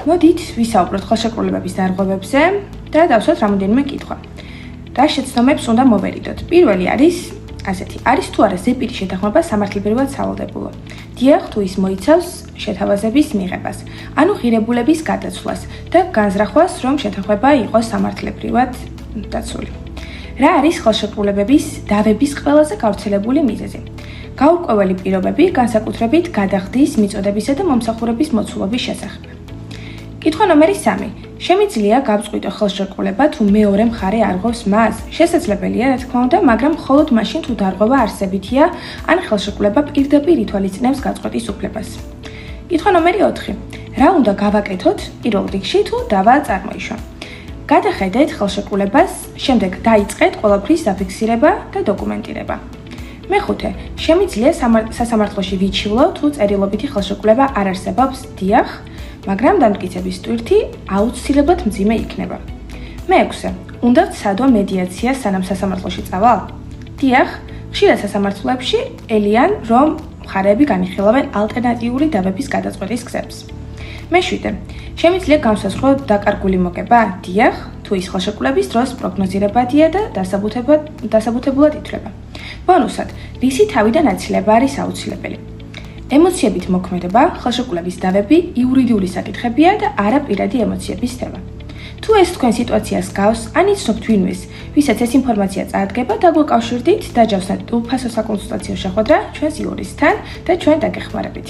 მოდით ვისაუბროთ ხელშეკრულებების დარღვევებზე და დავსვათ რამოდენიმე კითხვა. რა შეცდომებს უნდა მოვერიდოთ? პირველი არის ასეთი, არის თუ არა ზეპირი შეთანხმება სამართლებრივად სავალდებულო? დიახ, თუ ის მოიცავს შეთავაზების მიღებას, ანუ ღირებულების გადაცვლას და განზრახვას, რომ შეთანხმება იყოს სამართლებრივად დაცული. რა არის ხელშეკრულებების დავების ყველაზე გავრცელებული მიზეზი? გაურკვეველი პირობები, განსაკუთრებით გადახდის, მიწოდებისა და მომსახურების მოცულობის შესახებ. კითხვა ნომერი 3. შემიძლია გავწყვიტო ხელშეკრულება თუ მეორე მხარე არ ღობს მას? შესაძლებელია, რა თქმა უნდა, მაგრამ მხოლოდ მაშინ თუ დარღვევა არსებითია, ან ხელშეკრულება პირდაპირ ითვალისწინებს გაწყვეტის უფლებას. კითხვა ნომერი 4. რა უნდა გავაკეთოთ პირველ რიგში თუ დავა წარმოიშვა? გადახედეთ ხელშეკრულებას, შემდეგ დაიწყეთ ყველაფრის დაფიქსირება და დოკუმენტირება. მეხუთე, შემიძლია სასამართლოში ვიჩივლო თუ წერილობითი ხელშეკრულება არ არსებობს? დიახ, მაგრამ დამტკიცების ტვირთი აუცილებლად მძიმე იქნება. მეექვსე, უნდა ვცადო მედიაცია სანამ სასამართლოში წავალ? დიახ, ხშირად სასამართლოებში ელიან, რომ მხარეები განიხილავენ ალტერნატიული დავების გადაწყვეტის გზებს. მეშვიდე, შემიძლია განსაზღვრო დაკარგული მოგება? დიახ, თუ ის ხელშეკრულების დროს პროგნოზირებადია და დასაბუთებულად ითვლება. ბონუსად, რისი თავიდან აცილება არის აუცილებელი? ემოციებით მოქმედება, ხელშეკრულების დავები იურიდიული საკითხებია და არა პირადი ემოციების თემა. თუ ეს თქვენ სიტუაციას გავს, ან იცნობთ ვინმეს, ვისაც ეს ინფორმაცია წარდგება, დაგვეკავშირდით და ჯავსნათ უფასო საკონსულტაციო შეხვედრა ჩვენს იურისტთან და ჩვენ დაგეხმარებით.